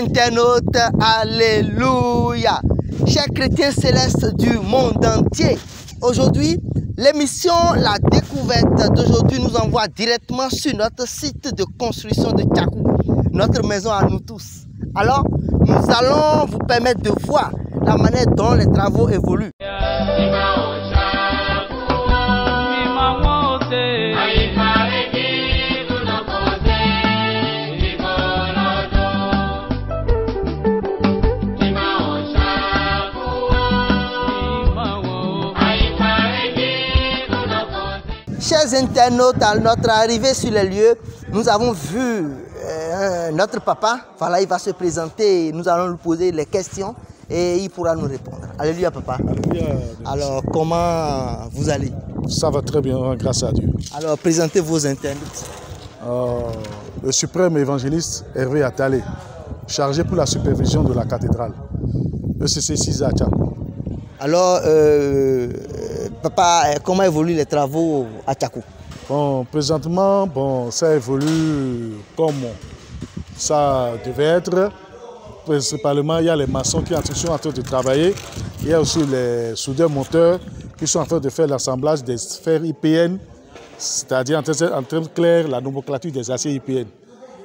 internautes, alléluia. Chers chrétiens célestes du monde entier, aujourd'hui, l'émission La Découverte d'aujourd'hui nous envoie directement sur notre site de construction de Tchakou, notre maison à nous tous. Alors, nous allons vous permettre de voir la manière dont les travaux évoluent. Chers internautes, à notre arrivée sur les lieux, nous avons vu notre papa. Voilà, il va se présenter, nous allons lui poser les questions et il pourra nous répondre. Alléluia papa. Alléluia. Alors, comment vous allez? Ça va très bien, grâce à Dieu. Alors, présentez vos internautes. Le suprême évangéliste Hervé Attalé, chargé pour la supervision de la cathédrale, ECC 6 à Tchakou. Alors, papa, comment évoluent les travaux à Tchakou? Bon, présentement, bon, ça évolue comme ça devait être. Principalement, il y a les maçons qui sont en train de travailler. Il y a aussi les soudeurs monteurs qui sont en train de faire l'assemblage des sphères IPN, c'est-à-dire en train de clair la nomenclature des aciers IPN.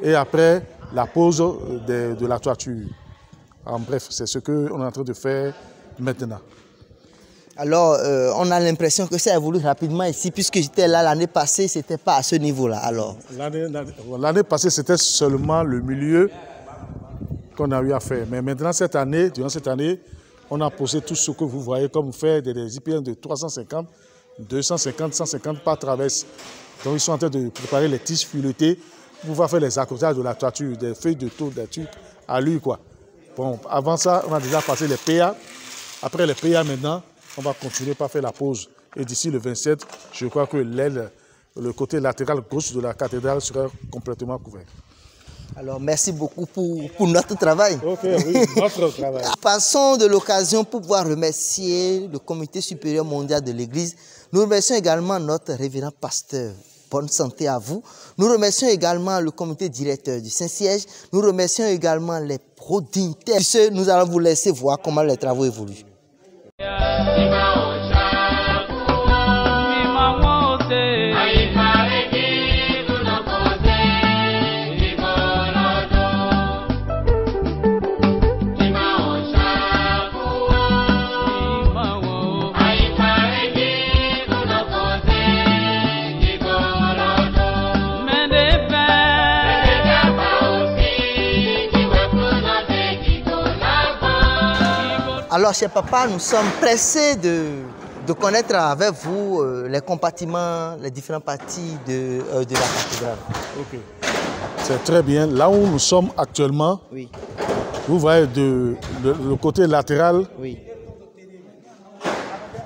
Et après, la pose de la toiture. En bref, c'est ce qu'on est en train de faire maintenant. Alors, on a l'impression que ça évolue rapidement ici, puisque j'étais là l'année passée, ce n'était pas à ce niveau-là. Alors, l'année passée, c'était seulement le milieu qu'on a eu à faire. Mais maintenant, cette année, durant cette année, on a posé tout ce que vous voyez comme faire des IPN de 350, 250, 150 par traverse. Donc, ils sont en train de préparer les tiges filetées pour pouvoir faire les accrochages de la toiture, des feuilles de tôle, des trucs à lui, quoi. Bon, avant ça, on a déjà passé les PA. Après les PA, maintenant, on va continuer par faire la pause. Et d'ici le 27, je crois que l'aile, le côté latéral gauche de la cathédrale sera complètement couvert. Alors, merci beaucoup pour notre travail. Ok, oui, notre travail. Passons de l'occasion pour pouvoir remercier le Comité supérieur mondial de l'Église. Nous remercions également notre révérend pasteur. Bonne santé à vous. Nous remercions également le comité directeur du Saint-Siège. Nous remercions également les pro-dignitaires. Sur ce, nous allons vous laisser voir comment les travaux évoluent. Alors, cher papa, nous sommes pressés de connaître avec vous les compartiments, les différentes parties de la cathédrale. Ok. C'est très bien. Là où nous sommes actuellement, oui. Vous voyez le côté latéral, oui.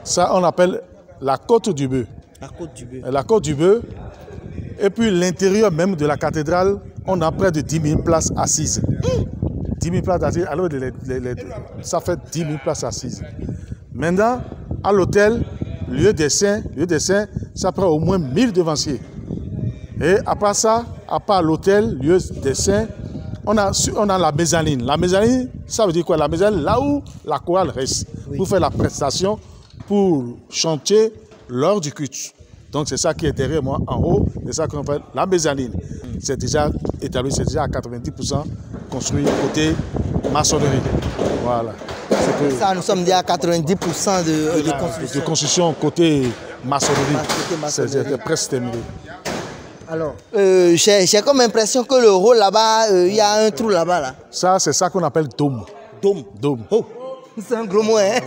Ça on appelle la côte du bœuf. La côte du bœuf. La côte du bœuf. Et puis l'intérieur même de la cathédrale, on a près de 10 000 places assises. 10 000 places assises, alors ça fait 10 000 places assises. Maintenant, à l'hôtel, lieu des saints, ça prend au moins 1000 devanciers. Et à part ça, à part l'hôtel, lieu des saints, on a la mezzanine. La mezzanine, ça veut dire quoi? La mezzanine, là où la chorale reste, oui. Pour faire la prestation, pour chanter lors du culte. Donc c'est ça qui est derrière moi en haut, c'est ça qu'on appelle la mezzanine. C'est déjà établi, c'est déjà à 90% construit côté maçonnerie. Voilà. Ça, nous sommes déjà à 90% de construction côté maçonnerie. C'est presque terminé. Alors, j'ai comme impression que le rôle là-bas, il y a un trou là-bas. Là. Ça, c'est ça qu'on appelle dôme. Dôme. Dôme. Oh, c'est un gros mot, hein?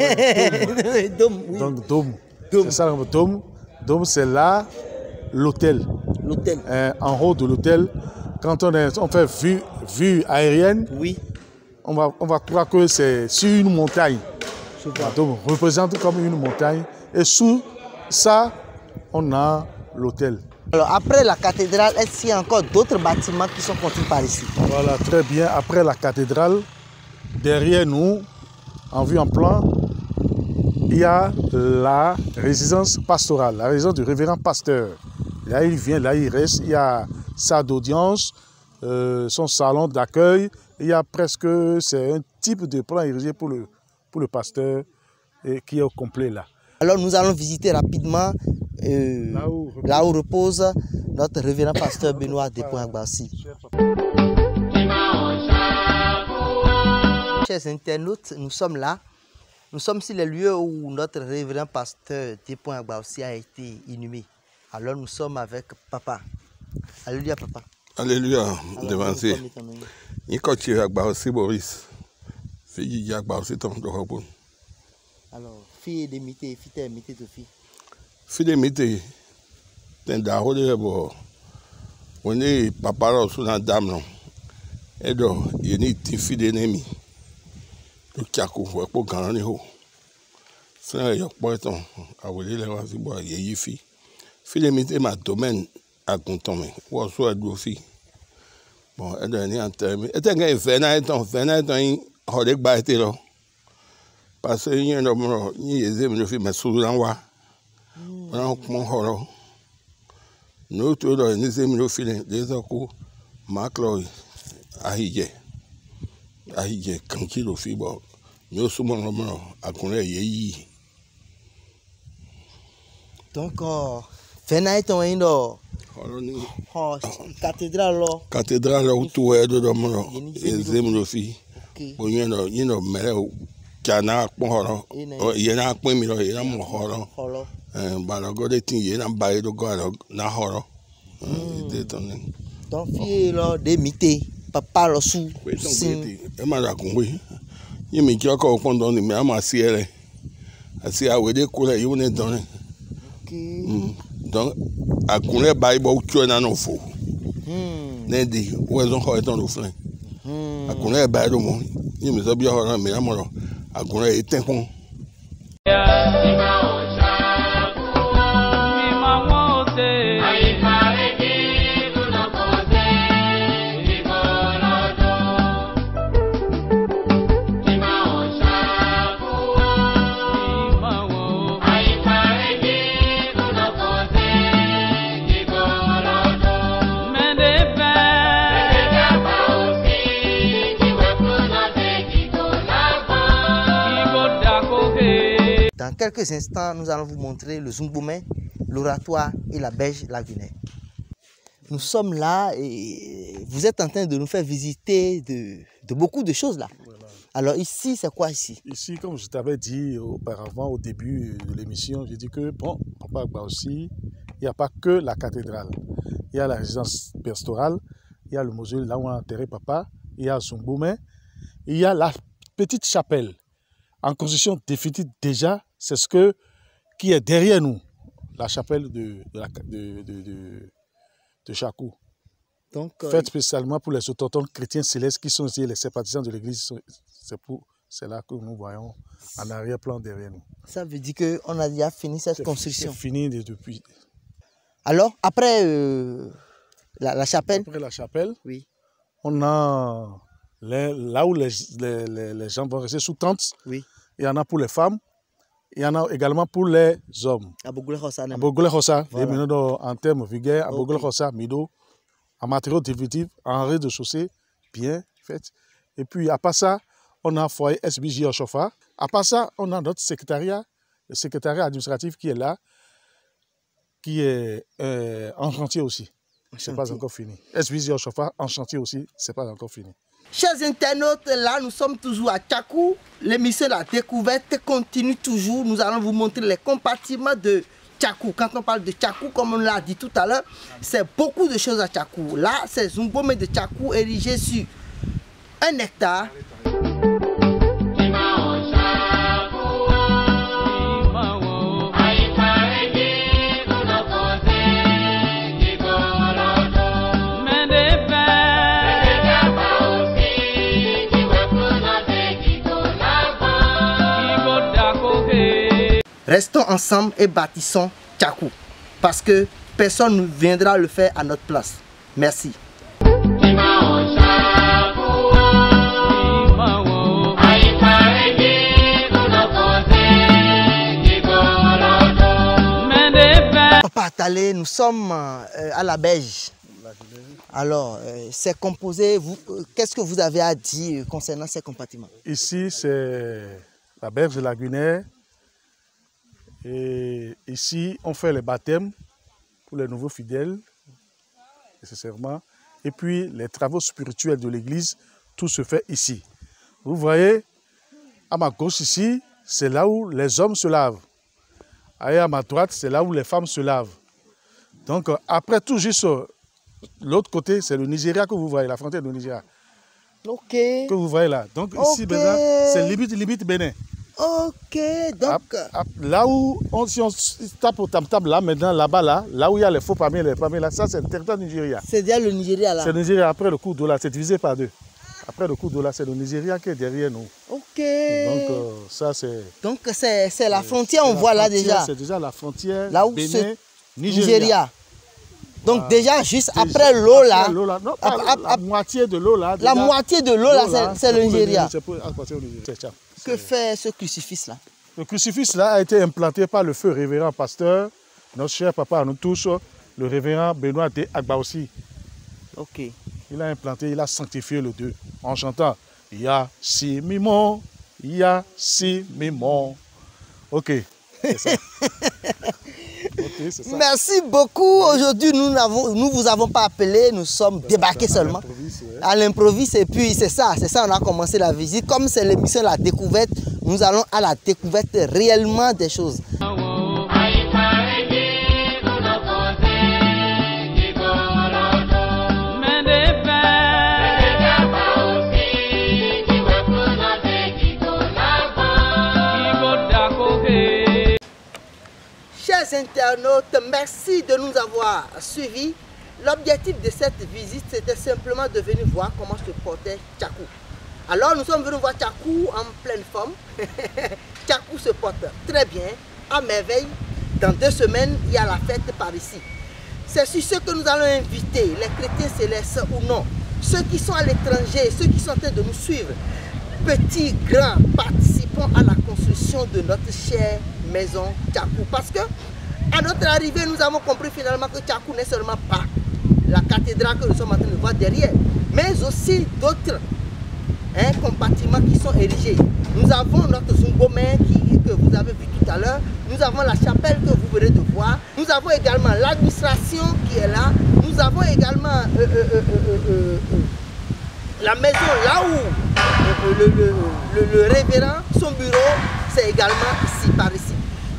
Dôme. Oui. Donc dôme. C'est ça, dôme. Dôme, c'est là l'hôtel. L'hôtel. En haut de l'hôtel, quand on fait vue aérienne, oui. On va croire que c'est sur une montagne. Donc, on représente comme une montagne. Et sous ça, on a l'hôtel. Alors, après la cathédrale, est-ce qu'il y a encore d'autres bâtiments qui sont construits par ici? Voilà, très bien. Après la cathédrale, derrière nous, en vue en plan, il y a la résidence pastorale, la résidence du révérend pasteur. Là, il vient, là, il reste. Il y a salle d'audience, son salon d'accueil Il y a presque, c'est un type de plan érigé pour le pasteur et qui est au complet là. Alors nous allons visiter rapidement là où repose notre révérend pasteur Benoît Depoing-Agbassi. Chers internautes, nous sommes là. Nous sommes sur les lieux où notre révérend pasteur Depoing-Agbassi a été inhumé. Alors nous sommes avec papa. Alléluia papa. Alléluia, devancé. Ni coach Agbassi Boris. Fille Agbassi ton de repos. Alors, fille de mité, fille de fille. Fille de mité, t'es d'arrêt de bon. On est papa là sous la dame là. Et donc, il y a une fille d'ennemi. Le Tchakou, pour gagner haut. Frère, il y a pas ton. À vous dire, il y a une fille. Fille de mité, ma domaine à contommer. Ou à soit deux filles. Bon, elle est en terme. Et t'es un fait là, on est battu là. Parce que il y a un homme, il y a des hommes qui me sous l'envoi. On a un mon nous tous dans les hommes qui des coups, Macloy, Ahije, quand il a fait bon, nous sommes en homme à connaître yéyi. Donc, Fenaï ton indo. Cathédrale là. Cathédrale là où tout est de l'homme, les hommes qui bon, il y a mais Kana Pohoro, Yena Quimiro, Yena Mohoro, Balago, Yena Baido Garo, Nahoro. Donc, fille là, des mités, papa le sous. Emarakumbi. You mean Joko Pondon, the Mama Sierra. I see how we did call it, you wouldn't done it. Donc, I couldn't buy both children and fool. Neddy wasn't hard on the flame. I couldn't buy the one. You must be around me, Amaro. I couldn't eat them. Dans quelques instants, nous allons vous montrer le Zungbomé, l'oratoire et la berge lagunaire. Nous sommes là et vous êtes en train de nous faire visiter de beaucoup de choses là. Voilà. Alors ici, c'est quoi ici? Ici, comme je t'avais dit auparavant au début de l'émission, j'ai dit que bon, Papa Agbassi, il n'y a pas que la cathédrale. Il y a la résidence pastorale, il y a le mausolée là où on a enterré Papa, il y a Zungbomé, il y a la petite chapelle. En construction définitive déjà, c'est ce qui est derrière nous, la chapelle de Tchakou. Donc, faite spécialement pour les autochtones chrétiens célestes qui sont aussi les sympathisants de l'église. C'est là que nous voyons en arrière-plan derrière nous. Ça veut dire qu'on a déjà fini cette construction. C'est fini depuis. Alors, après la chapelle? Après la chapelle, oui. On a là où les gens vont rester sous tente. Oui. Il y en a pour les femmes. Il y en a également pour les hommes. À Bogole Khossa, en termes vulgaires, à Bogole Khossa, Mido, en matériaux définitifs, en rez-de-chaussée, bien fait. Et puis, à part ça, on a un foyer SBJ au Chofa. À part ça, on a notre secrétariat, le secrétariat administratif qui est là, qui est en chantier aussi. Ce n'est pas encore fini. SBJ au Chofa, en chantier aussi, ce n'est pas encore fini. Chers internautes, là nous sommes toujours à Tchakou. L'émission La Découverte continue toujours. Nous allons vous montrer les compartiments de Tchakou. Quand on parle de Tchakou, comme on l'a dit tout à l'heure, c'est beaucoup de choses à Tchakou. Là, c'est Zungbomé de Tchakou érigé sur 1 hectare. Restons ensemble et bâtissons Tchakou, parce que personne ne viendra le faire à notre place. Merci. Papa Attalé, nous sommes à la berge. Alors, ces composés, qu'est-ce que vous avez à dire concernant ces compartiments? Ici, c'est la berge lagunaire. Et ici, on fait les baptêmes pour les nouveaux fidèles, nécessairement. Et puis, les travaux spirituels de l'église, tout se fait ici. Vous voyez, à ma gauche ici, c'est là où les hommes se lavent. Et à ma droite, c'est là où les femmes se lavent. Donc, après, tout juste l'autre côté, c'est le Nigeria que vous voyez, la frontière du Nigeria. Ok. Que vous voyez là. Donc, ici, maintenant, c'est limite Bénin. Ok, donc... Là où, si on tape au tam-tam, là, maintenant, là-bas, là où il y a les faux palmiers, là, ça, c'est le territoire du Nigeria. C'est déjà le Nigeria, là. C'est le Nigeria, après le cours d'eau, là, c'est divisé par deux. Après le cours d'eau, là, c'est le Nigeria qui est derrière nous. Ok. Donc, ça, c'est... Donc, c'est la frontière, on voit là déjà. C'est déjà la frontière là où Bénin, Nigeria. Donc, déjà, juste après l'eau, là... Non, la moitié de l'eau, là. La moitié de l'eau, là, c'est le Nigeria. Que fait ce crucifix-là? Le crucifix-là a été implanté par le feu révérend pasteur, notre cher papa à nous tous, le révérend Benoît de Agbaoussi. Ok. Il a implanté, il a sanctifié le Dieu en chantant Ya si mimon, Ya si mimon. Ok, c'est ça. Okay, ça. Merci beaucoup. Aujourd'hui, nous vous avons pas appelé, nous sommes débarqués seulement. À l'improviste, et puis c'est ça, on a commencé la visite. Comme c'est l'émission La Découverte, nous allons à la découverte réellement des choses. Chers internautes, merci de nous avoir suivis. L'objectif de cette visite, c'était simplement de venir voir comment se portait Tchakou. Alors nous sommes venus voir Tchakou en pleine forme. Tchakou se porte très bien, à merveille. Dans 2 semaines, il y a la fête par ici. C'est sur ce que nous allons inviter, les chrétiens célestes ou non, ceux qui sont à l'étranger, ceux qui sont en train de nous suivre, petits, grands, participons à la construction de notre chère maison Tchakou. Parce que à notre arrivée, nous avons compris finalement que Tchakou n'est seulement pas la cathédrale que nous sommes en train de voir derrière, mais aussi d'autres compartiments qui sont érigés. Nous avons notre Zungomé que vous avez vu tout à l'heure, nous avons la chapelle que vous venez de voir, nous avons également l'administration qui est là, nous avons également la maison là où le révérend, son bureau, c'est également ici, par ici.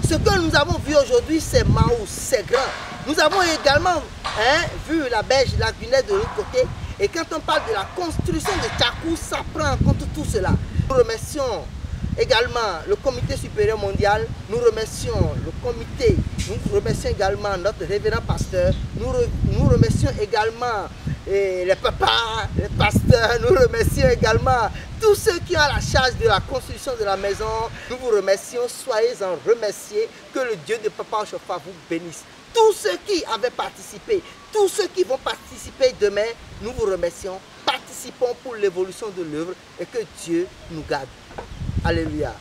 Ce que nous avons vu aujourd'hui, c'est Maous, c'est grand. Nous avons également vu la berge lagunaire de l'autre côté. Et quand on parle de la construction de Tchakou, ça prend en compte tout cela. Nous remercions également le comité supérieur mondial, nous remercions le comité, nous remercions également notre révérend pasteur, nous remercions également les papas, les pasteurs, nous remercions également tous ceux qui ont la charge de la construction de la maison. Nous vous remercions, soyez en remerciés, que le Dieu de Papa Ochofa vous bénisse. Tous ceux qui avaient participé, tous ceux qui vont participer demain, nous vous remercions. Participons pour l'évolution de l'œuvre et que Dieu nous garde. Alléluia.